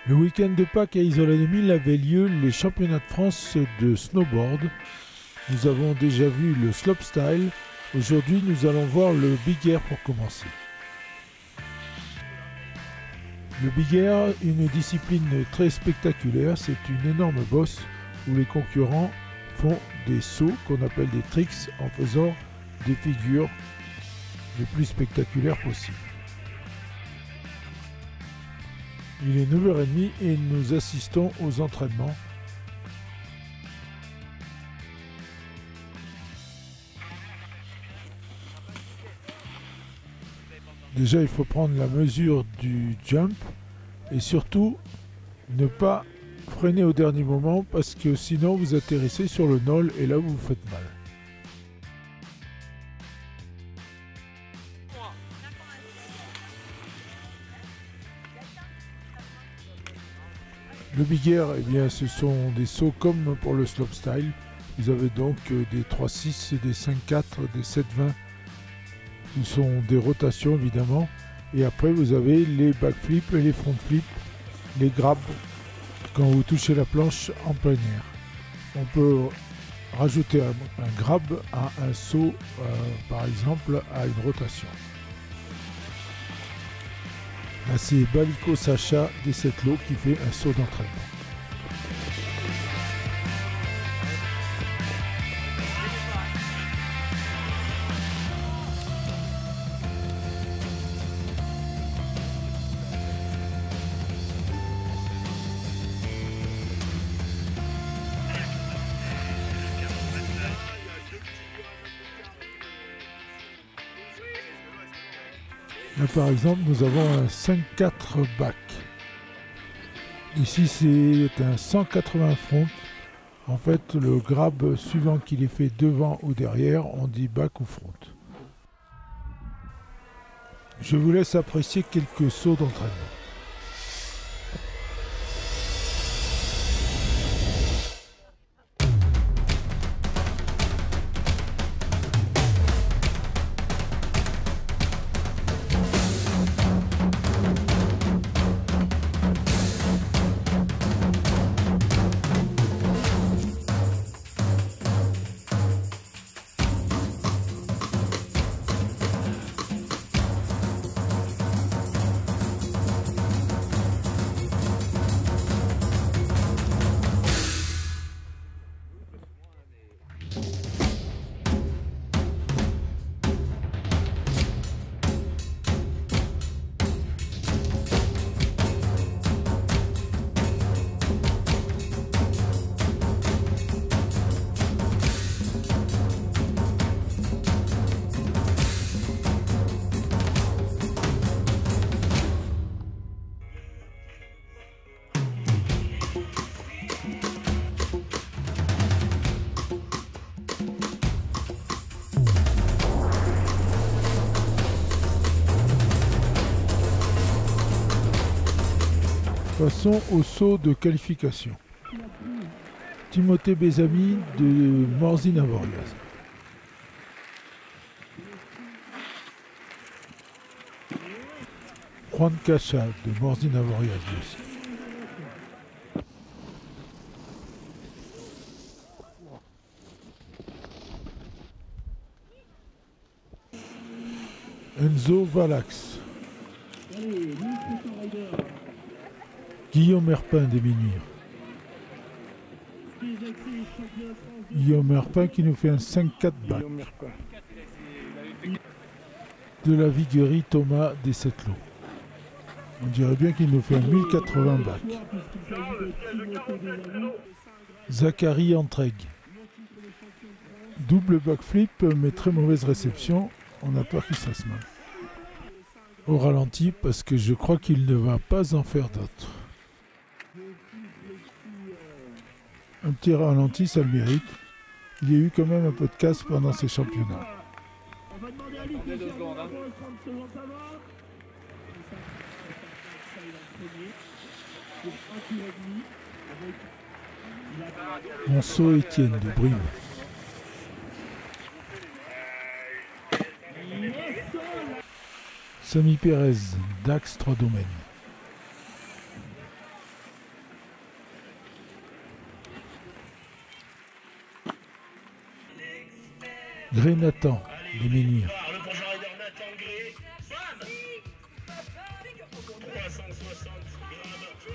Le week-end de Pâques à Isola 2000 avait lieu les championnats de France de snowboard. Nous avons déjà vu le slopestyle. Aujourd'hui, nous allons voir le big air pour commencer. Le big air, une discipline très spectaculaire, c'est une énorme bosse où les concurrents font des sauts qu'on appelle des tricks en faisant des figures les plus spectaculaires possibles. Il est 9h30 et nous assistons aux entraînements. Déjà, il faut prendre la mesure du jump et surtout ne pas freiner au dernier moment parce que sinon vous atterrissez sur le knoll et là vous vous faites mal. Le big air, eh bien, ce sont des sauts comme pour le slopestyle. Vous avez donc des 3-6, des 5-4, des 7-20. Ce sont des rotations évidemment. Et après vous avez les backflips et les frontflips, les grabs quand vous touchez la planche en plein air. On peut rajouter un grab à un saut, par exemple à une rotation. Là, c'est Baliko Sacha des Sept-Lots qui fait un saut d'entraînement. Là, par exemple, nous avons un 5-4 back. Ici, c'est un 180 front. En fait, le grab suivant qu'il est fait devant ou derrière, on dit back ou front. Je vous laisse apprécier quelques sauts d'entraînement. Passons au saut de qualification. Timothée Bézami de Morzine Avoriaz. Juan Cacha de Morzine Avoriaz aussi. Enzo Valax. Guillaume Herpin des Minuires. Guillaume Herpin qui nous fait un 5-4 back. De la Viguerie Thomas des Sept-Lots. On dirait bien qu'il nous fait un 1080 back. Zachary Entreg. Double backflip mais très mauvaise réception. On a peur qu'il se fasse mal. Au ralenti parce que je crois qu'il ne va pas en faire d'autres. Un petit ralenti, ça le mérite. Il y a eu quand même un peu de casse pendant ces championnats. Monceau Étienne de Brive. Samy Pérez, Dax 3 domaines. Gré Nathan, des Menhirs. Le prochain rider Nathan Gré. Bam 360 grammes.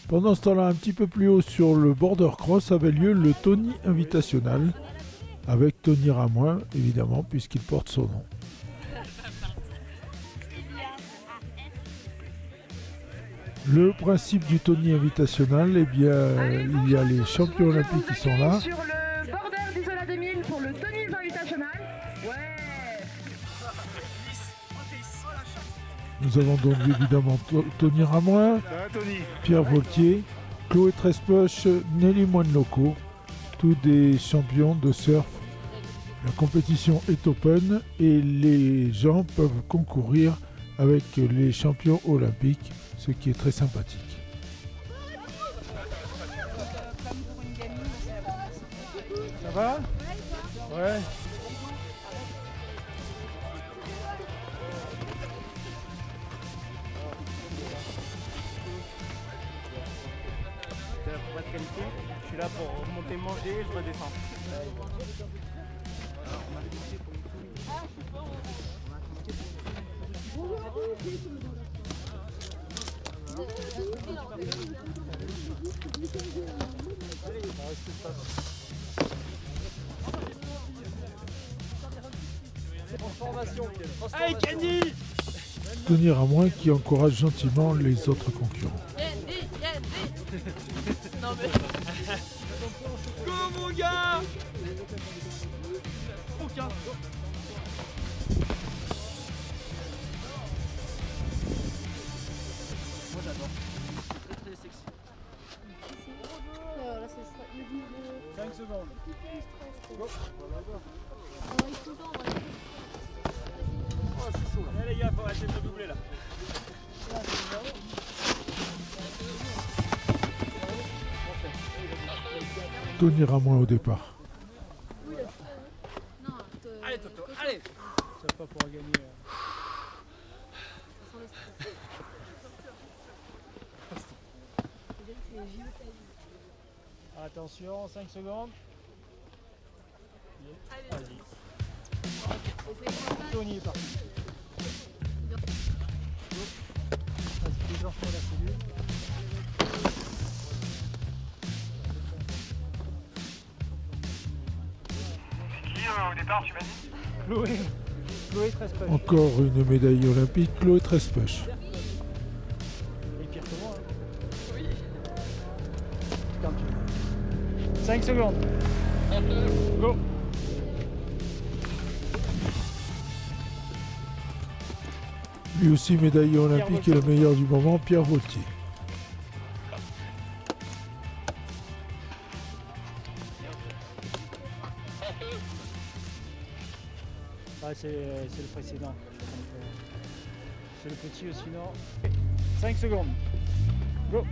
Pendant ce temps-là, un petit peu plus haut sur le border cross avait lieu le Tony Invitational, avec Tony Ramoin, évidemment, puisqu'il porte son nom. Le principe du Tony Invitational, eh bien, il y a les champions olympiques qui sont là. Sur le border d'Isola 2000 pour le Tony Invitational. Ouais. Nous avons donc évidemment Tony Ramoin, Pierre Voltier, Chloé Trespoche, Nelly Moine-Loco, tous des champions de surf. La compétition est open et les gens peuvent concourir avec les champions olympiques, ce qui est très sympathique. Ça va? Ouais. Pas de qualité, je suis là pour remonter manger, je redescends. Allez, Kenny! Tony Ramoin qui encourage gentiment les autres concurrents. Non mais... Go mon gars! Aucun. Moi j'adore. C'est très sexy. 5 secondes. Go. Oh c'est chaud là. Allez les gars, faut arrêter de me doubler là. Tony Ramoin au départ. Allez Toto, allez! Ça va pas pouvoir gagner. Attention, 5 secondes. Vas-y. Tony est parti. Vas-y, déclenche-moi la cellule. Au départ, tu m'as dit Chloé Trespoche. Encore une médaille olympique, Chloé Trespoche. Et pire que moi. Hein. Oui. Quand tu veux. 5 secondes. Go. Lui aussi médaille olympique et le meilleur du moment, Pierre Voltier. Ah, c'est le précédent. C'est le petit aussi, non? 5 secondes. Go.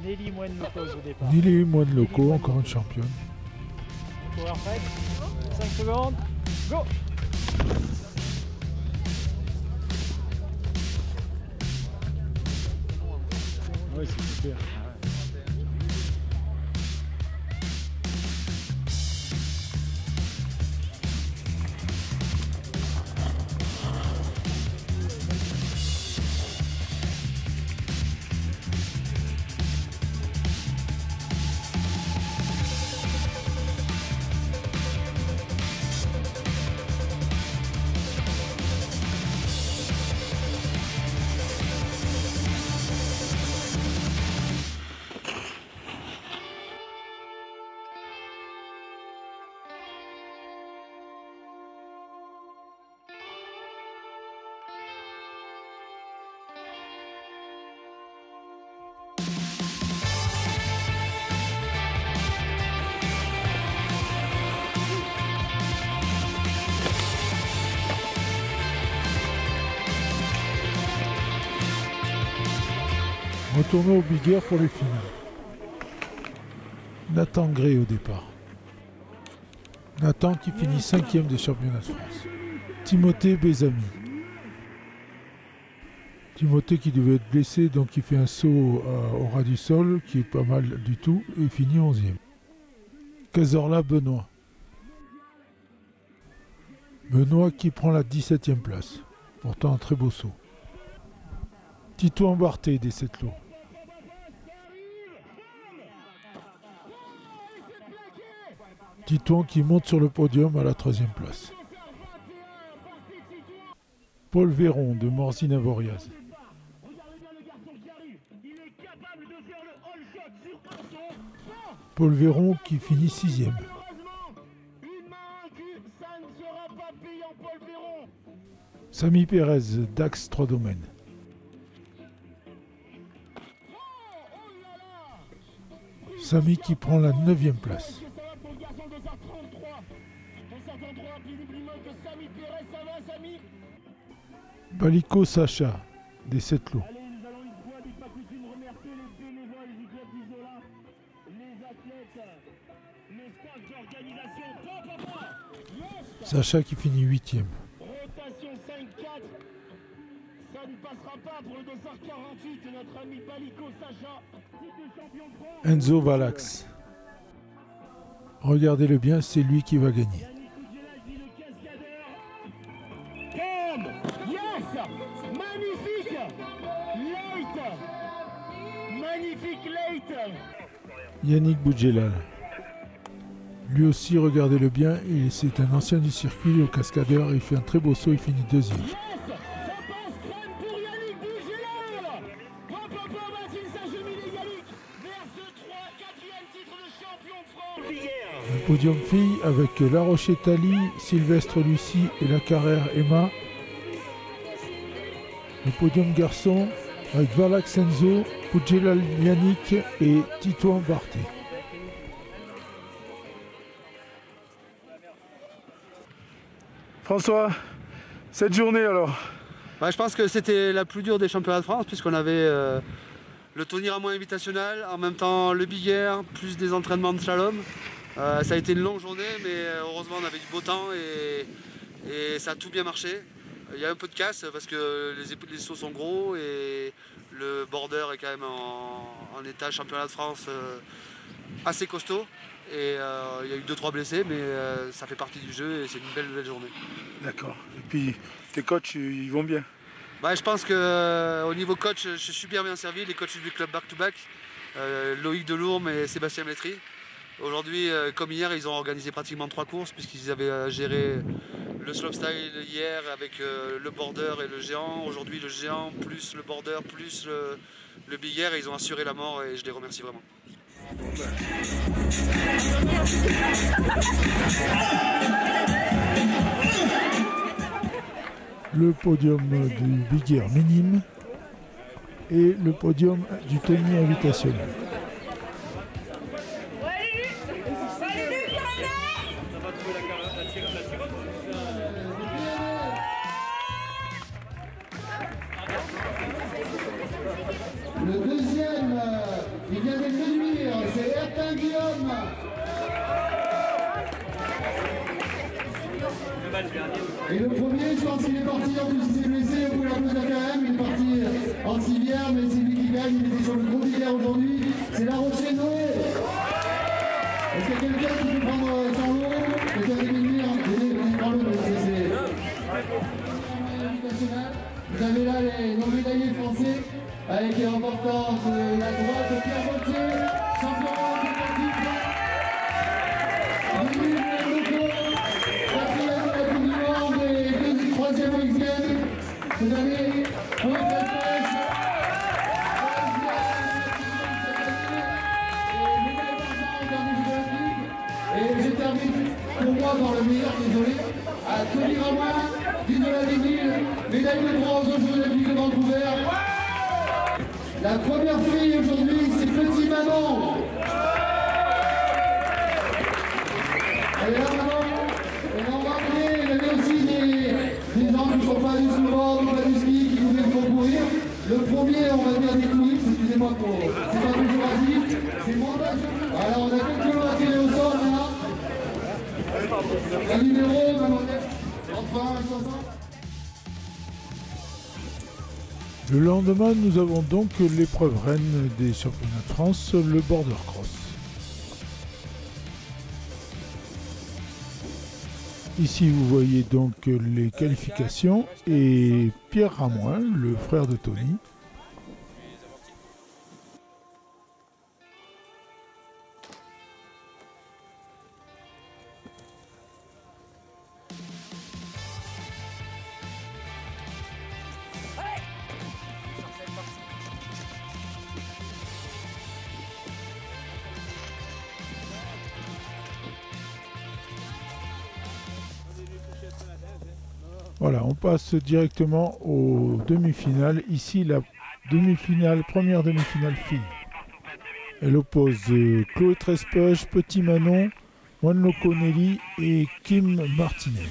Nelly Moine-Loco au départ. Nelly Moine-Loco, encore une championne. Power fight. 5 secondes. Go. Ouais, c'est super. Retournons au Big Air pour les finales. Nathan Gré au départ. Nathan qui finit 5e des championnats de France. Timothée Bézami. Timothée qui devait être blessé, donc il fait un saut au ras du sol, qui est pas mal du tout, et finit 11e. Cazorla Benoît. Benoît qui prend la 17e place. Pourtant un très beau saut. Titouan Barthé des 7 lots. Titouan qui monte sur le podium à la 3e place. Paul Véron de Morzine-Avoriaz. Paul Véron qui finit 6e. Samy Pérez, Dax 3 domaines. Samy qui prend la 9e place. Balico Sacha, des 7 lots. Sacha qui finit 8e. Rotation 5-4. Ça ne passera pas pour le 2h48. Notre ami Balico Sacha, titre de champion de France. Enzo Valax. Regardez-le bien, c'est lui qui va gagner. Tom, yes, magnifique, late, magnifique late. Yannick Boudjelal. Lui aussi, regardez-le bien, c'est un ancien du circuit au cascadeur, il fait un très beau saut, il finit 2e. Yes, ça passe crème pour Yannick Boudjelal. Hop, hop, Mathilde Saint-Genis et Yannick vers ce 4e titre de champion de France. Le podium filles avec La Rochette-Ali, Sylvestre Lucie et La Carrère Emma. Le podium garçon avec Valax Enzo, Boudjelal Yannick et Titouan Barthé. François, cette journée alors? Je pense que c'était la plus dure des championnats de France puisqu'on avait le Tony Ramon Invitational, en même temps le Big Air, plus des entraînements de slalom. Ça a été une longue journée, mais heureusement on avait du beau temps et ça a tout bien marché. Il y a un peu de casse parce que les sauts sont gros et le border est quand même en état championnat de France assez costaud. Et il y a eu 2-3 blessés, mais ça fait partie du jeu et c'est une belle journée. D'accord. Et puis tes coachs, ils vont bien? Je pense qu'au niveau coach, je suis super bien servi. Les coachs du club back-to-back, Loïc Delourme et Sébastien Métry. Aujourd'hui, comme hier, ils ont organisé pratiquement 3 courses puisqu'ils avaient géré le slopestyle hier avec le border et le géant. Aujourd'hui, le géant plus le border plus le big air, et ils ont assuré la mort et je les remercie vraiment. Le podium du Big Air minime et le podium du Tony Invitational. Le deuxième, il vient de conduire, c'est Hertin Guillaume. Et le premier, je pense qu'il est parti, en plus il s'est blessé, vous pouvez l'applaudir quand même, il est parti en civière, mais c'est lui qui gagne, il était sur le gros billard aujourd'hui, c'est La Rochelle Noé. Est-ce qu'il y a quelqu'un qui peut prendre son lot? Quelqu'un qui veut venir, vous avez là nos médaillés français, avec les remportants de la droite, Pierre Gauthier, champion du titre. Quatrième de la Coupe du Monde et troisième Olympienne. Cette année, pour cette pêche. Et je termine pour moi dans le meilleur, désolé, à Tony Ramon, Guy-Noël Desmille, médaille de bronze aux Jeux Olympiques de Vancouver. La première fille aujourd'hui, c'est Petit Manon. Elle est là, Manon. Et on va rappeler, il y avait aussi des gens qui ne sont pas du souvent, pas du ski, qui voulaient concourir. Le premier, on va dire des touristes, excusez-moi, c'est pas toujours assis, c'est moi. Alors on a quelques lots à tirer au sort maintenant. La numéro, mademoiselle. Enfin, 60. Le lendemain, nous avons donc l'épreuve reine des championnats de France, le border cross. Ici, vous voyez donc les qualifications et Pierre Ramoin, le frère de Tony. Voilà, on passe directement aux demi-finales. Ici, la demi-finale, première demi-finale fille. Elle oppose Chloé Trespech, Petit Manon, Wanloko Nelly et Kim Martinez.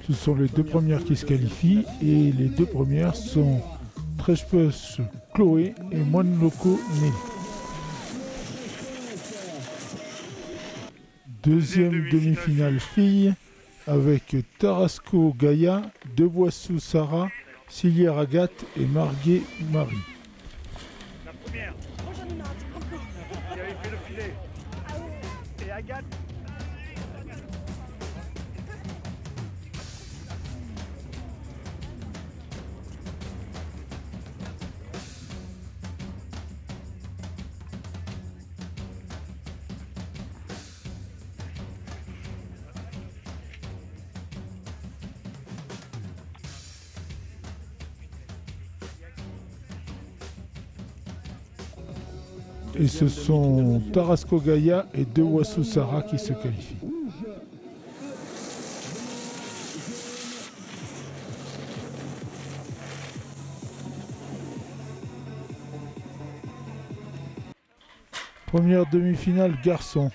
Ce sont les deux premières qui se qualifient et les deux premières sont Trespech Chloé et Wanloko Nelly. Deuxième demi-finale fille avec Tarasco Gaïa, Devoissou Sarah, Silière Agathe et Marguet Marie. La première. Qui avait fait le filet. Et Agathe. Et ce sont Tarasco Gaïa et Devoissou Sarah qui se qualifient. Première demi-finale garçon.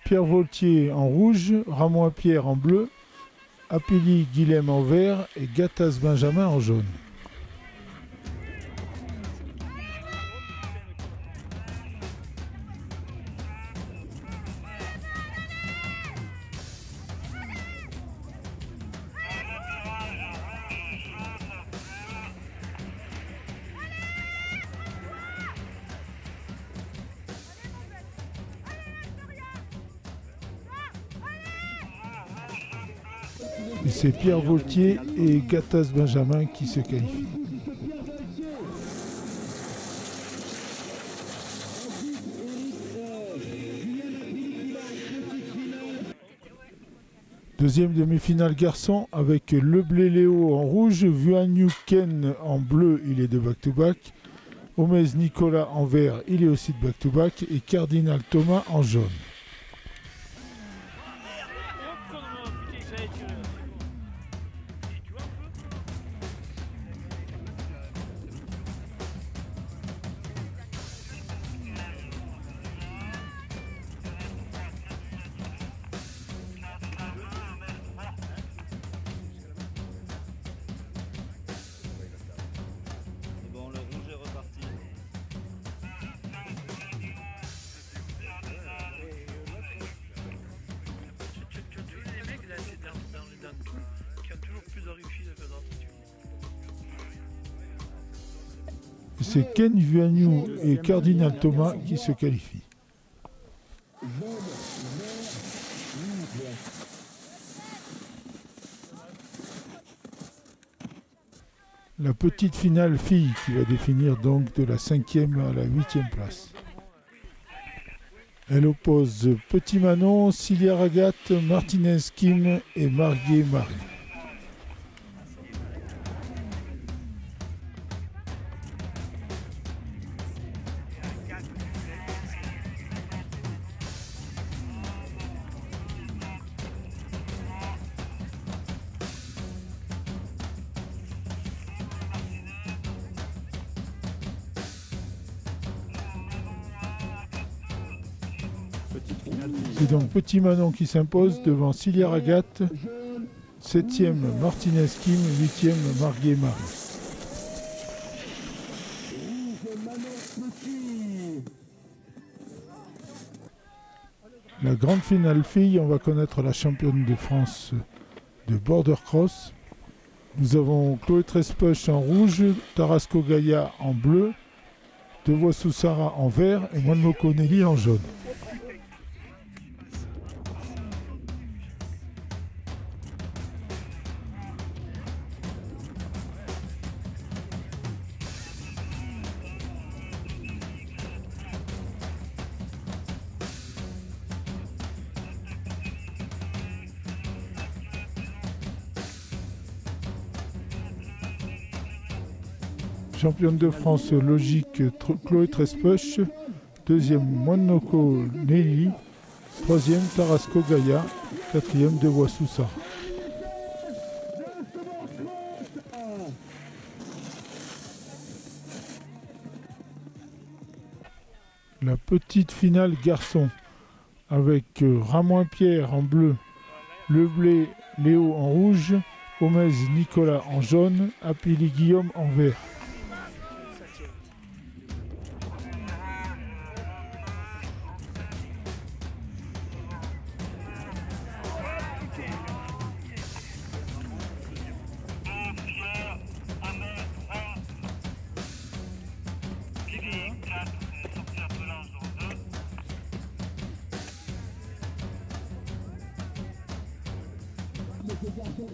Pierre Voltier en rouge, Ramon Pierre en bleu, Apélie Guilhem en vert et Gattaz Benjamin en jaune. Et c'est Pierre Voltier et Gattaz Benjamin qui se qualifient. Deuxième demi-finale garçon avec Leblé Léo en rouge, Vuagnou Ken en bleu, il est de back-to-back, Homez Nicolas en vert, il est aussi de back-to-back, et Cardinal Thomas en jaune. C'est Ken Vuagnou et Cardinal Thomas qui se qualifient. La petite finale fille qui va définir donc de la 5e à la 8e place. Elle oppose Petit Manon, Silière Agathe, Martinez Kim et Marguet Marie. C'est donc Petit Manon qui s'impose devant Cilia Agathe, 7e Martinez Kim, 8e Marguet Marie. La grande finale filles, on va connaître la championne de France de border cross. Nous avons Chloé Trespech en rouge, Tarasco Gaïa en bleu, Devoissou Sarah en vert et Monmoko Nelly en jaune. Championne de France logique Chloé Trespech, 2e Monmoko Nelly, 3e Tarasco Gaïa, 4e Devoissou Sarah. La petite finale garçon avec Ramon Pierre en bleu, Leblé Léo en rouge, Homez Nicolas en jaune, Apili Guillaume en vert.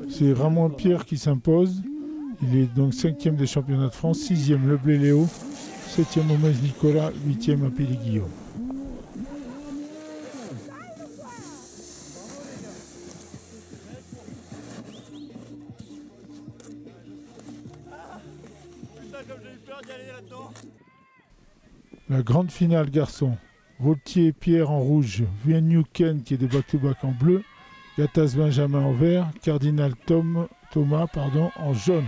C'est Ramon Pierre qui s'impose. Il est donc 5e des championnats de France, 6e Leblé Léo, 7e Homez Nicolas, 8e Apili Guillaume. La grande finale garçon, Vaultier Pierre en rouge, Viennu Ken qui est des back-to-back en bleu, Gattaz Benjamin en vert, Cardinal Thomas en jaune.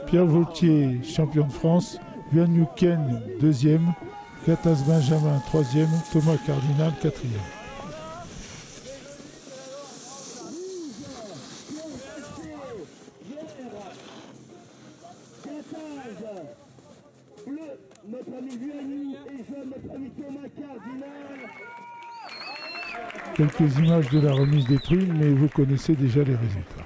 Pierre Vaultier, champion de France, Viennu Ken, 2e, Gattaz Benjamin, 3e, Thomas Cardinal, 4e. Quelques images de la remise des primes, mais vous connaissez déjà les résultats.